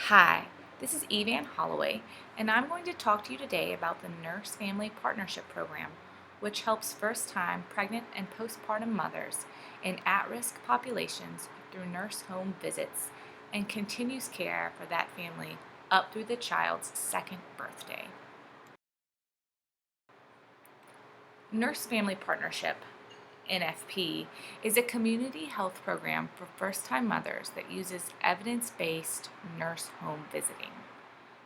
Hi, this is Holloway, and I'm going to talk to you today about the Nurse Family Partnership Program, which helps first time pregnant and postpartum mothers in at risk populations through nurse home visits and continues care for that family up through the child's second birthday. Nurse Family Partnership, NFP, is a community health program for first time mothers that uses evidence based nurse home visiting.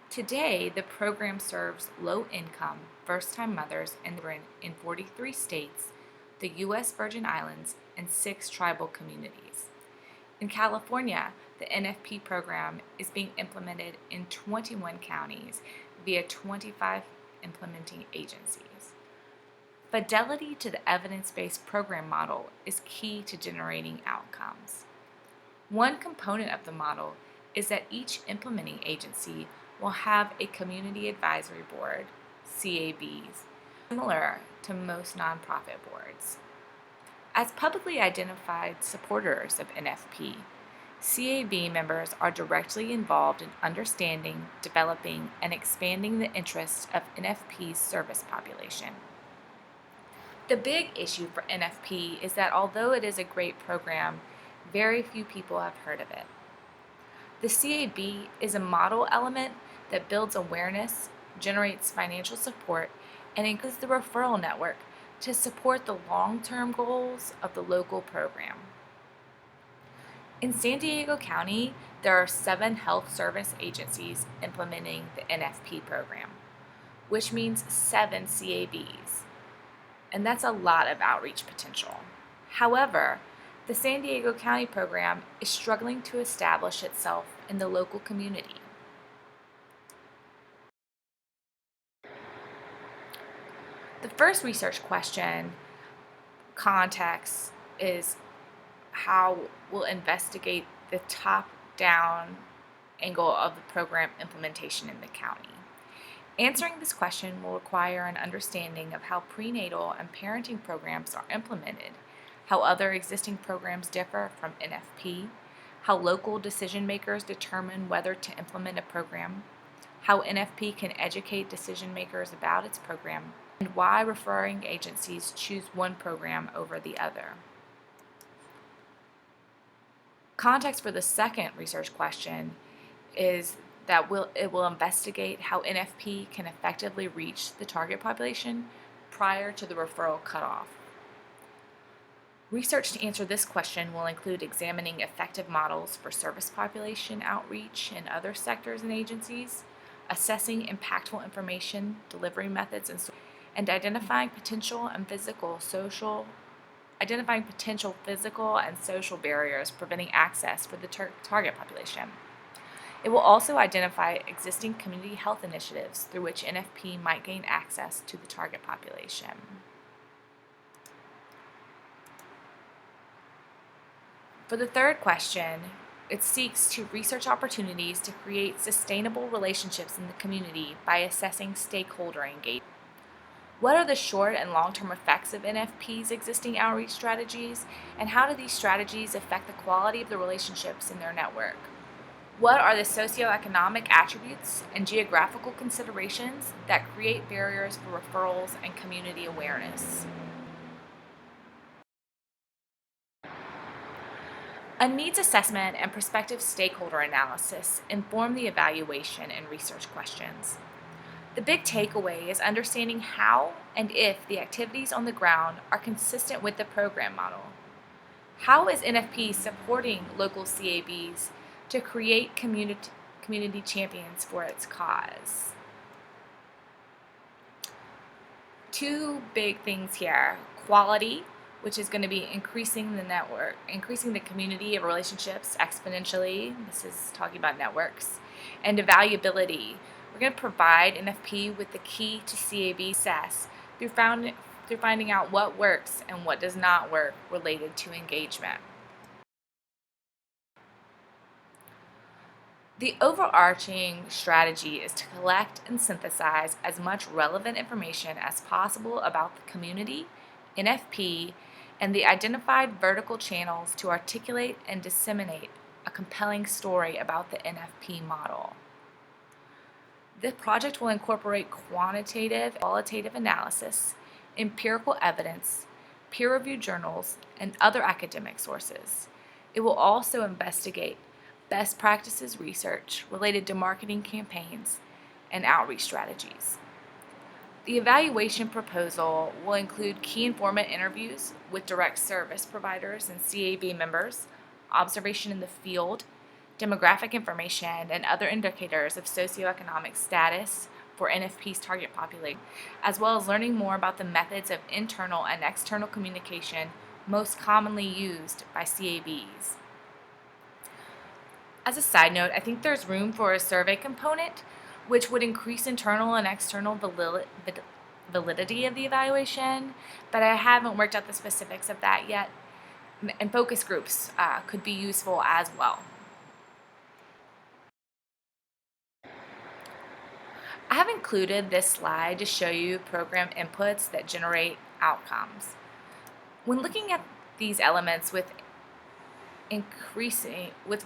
Today, the program serves low-income, first-time mothers in 43 states, the U.S. Virgin Islands, and 6 tribal communities. In California, the NFP program is being implemented in 21 counties via 25 implementing agencies. Fidelity to the evidence-based program model is key to generating outcomes. One component of the model is that each implementing agency will have a Community Advisory Board, CABs, similar to most nonprofit boards. As publicly identified supporters of NFP, CAB members are directly involved in understanding, developing, and expanding the interests of NFP's service population. The big issue for NFP is that although it is a great program, very few people have heard of it. The CAB is a model element that builds awareness, generates financial support, and includes the referral network to support the long-term goals of the local program. In San Diego County, there are 7 health service agencies implementing the NFP program, which means 7 CABs, and that's a lot of outreach potential. However, the San Diego County program is struggling to establish itself in the local community. The first research question context is how we'll investigate the top-down angle of the program implementation in the county. Answering this question will require an understanding of how prenatal and parenting programs are implemented, how other existing programs differ from NFP, how local decision makers determine whether to implement a program, how NFP can educate decision makers about its program, and why referring agencies choose one program over the other. Context for the second research question is that it will investigate how NFP can effectively reach the target population prior to the referral cutoff. Research to answer this question will include examining effective models for service population outreach in other sectors and agencies, assessing impactful information delivery methods, and identifying potential physical and social barriers preventing access for the target population. It will also identify existing community health initiatives through which NFP might gain access to the target population. For the third question, it seeks to research opportunities to create sustainable relationships in the community by assessing stakeholder engagement. What are the short and long-term effects of NFP's existing outreach strategies, and how do these strategies affect the quality of the relationships in their network? What are the socioeconomic attributes and geographical considerations that create barriers for referrals and community awareness? A needs assessment and prospective stakeholder analysis inform the evaluation and research questions. The big takeaway is understanding how and if the activities on the ground are consistent with the program model. How is NFP supporting local CABs to create community champions for its cause? Two big things here: quality, which is going to be increasing the community of relationships exponentially. This is talking about networks. And evaluability. We're going to provide NFP with the key to CAB success through finding out what works and what does not work related to engagement. The overarching strategy is to collect and synthesize as much relevant information as possible about the community, NFP, and the identified vertical channels to articulate and disseminate a compelling story about the NFP model. The project will incorporate quantitative and qualitative analysis, empirical evidence, peer-reviewed journals, and other academic sources. It will also investigate best practices research related to marketing campaigns and outreach strategies. The evaluation proposal will include key informant interviews with direct service providers and CAB members, observation in the field, demographic information, and other indicators of socioeconomic status for NFP's target population, as well as learning more about the methods of internal and external communication most commonly used by CABs. As a side note, I think there's room for a survey component, which would increase internal and external validity of the evaluation, but I haven't worked out the specifics of that yet, and focus groups could be useful as well. I have included this slide to show you program inputs that generate outcomes. When looking at these elements with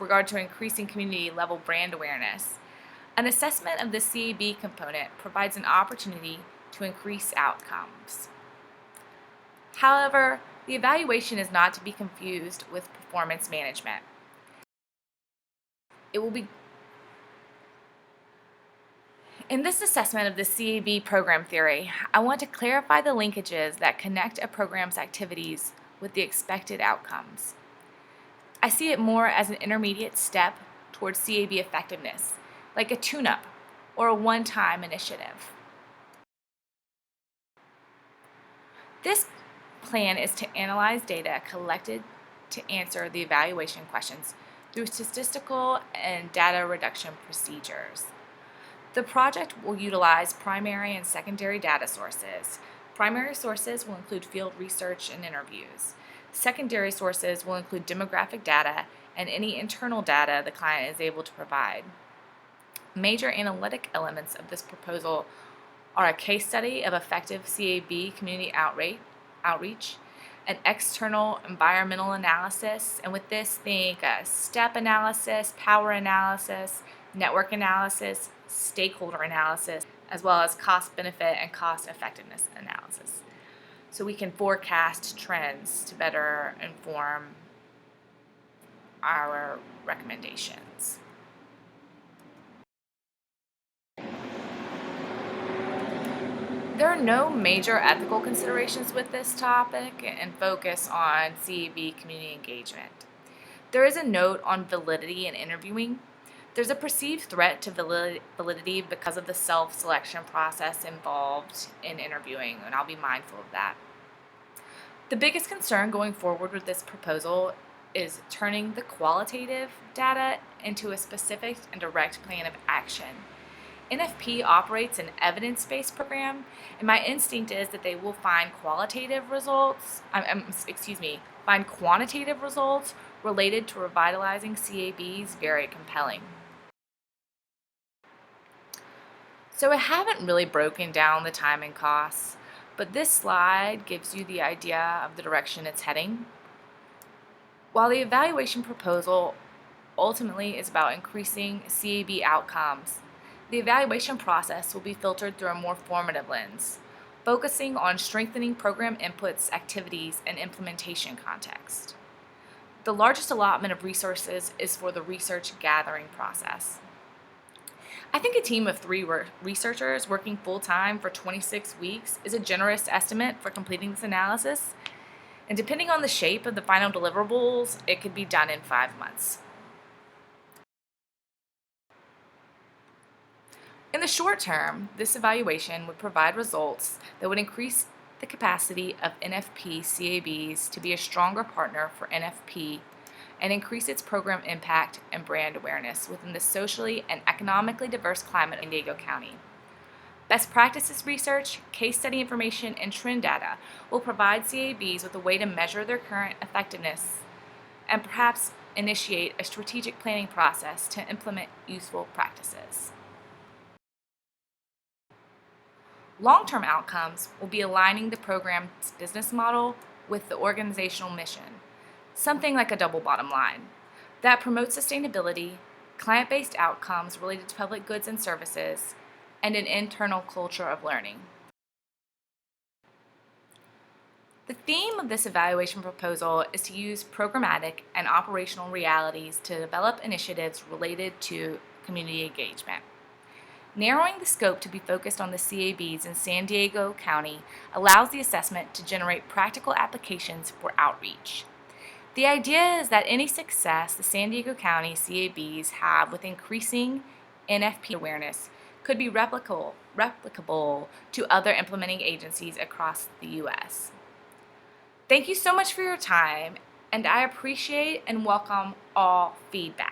regard to increasing community level brand awareness, an assessment of the CAB component provides an opportunity to increase outcomes. However, the evaluation is not to be confused with performance management. In this assessment of the CAB program theory, I want to clarify the linkages that connect a program's activities with the expected outcomes. I see it more as an intermediate step towards CAB effectiveness, like a tune-up or a one-time initiative. This plan is to analyze data collected to answer the evaluation questions through statistical and data reduction procedures. The project will utilize primary and secondary data sources. Primary sources will include field research and interviews. Secondary sources will include demographic data and any internal data the client is able to provide. Major analytic elements of this proposal are a case study of effective CAB community outreach, an external environmental analysis, and with this think step analysis, power analysis, network analysis, stakeholder analysis, as well as cost benefit and cost effectiveness analysis. So we can forecast trends to better inform our recommendations. There are no major ethical considerations with this topic and focus on CAB community engagement. There is a note on validity in interviewing. There's a perceived threat to validity because of the self-selection process involved in interviewing, and I'll be mindful of that. The biggest concern going forward with this proposal is turning the qualitative data into a specific and direct plan of action. NFP operates an evidence-based program, and my instinct is that they will find quantitative results related to revitalizing CABs very compelling. So I haven't really broken down the time and costs, but this slide gives you the idea of the direction it's heading. While the evaluation proposal ultimately is about increasing CAB outcomes, the evaluation process will be filtered through a more formative lens, focusing on strengthening program inputs, activities, and implementation context. The largest allotment of resources is for the research gathering process. I think a team of 3 researchers working full-time for 26 weeks is a generous estimate for completing this analysis, and depending on the shape of the final deliverables, it could be done in 5 months. In the short term, this evaluation would provide results that would increase the capacity of NFP CABs to be a stronger partner for NFP and increase its program impact and brand awareness within the socially and economically diverse climate of San Diego County. Best practices research, case study information, and trend data will provide CABs with a way to measure their current effectiveness and perhaps initiate a strategic planning process to implement useful practices. Long-term outcomes will be aligning the program's business model with the organizational mission, something like a double bottom line. that promotes sustainability, client-based outcomes related to public goods and services, and an internal culture of learning. The theme of this evaluation proposal is to use programmatic and operational realities to develop initiatives related to community engagement. Narrowing the scope to be focused on the CABs in San Diego County allows the assessment to generate practical applications for outreach. The idea is that any success the San Diego County CABs have with increasing NFP awareness could be replicable to other implementing agencies across the U.S. Thank you so much for your time, and I appreciate and welcome all feedback.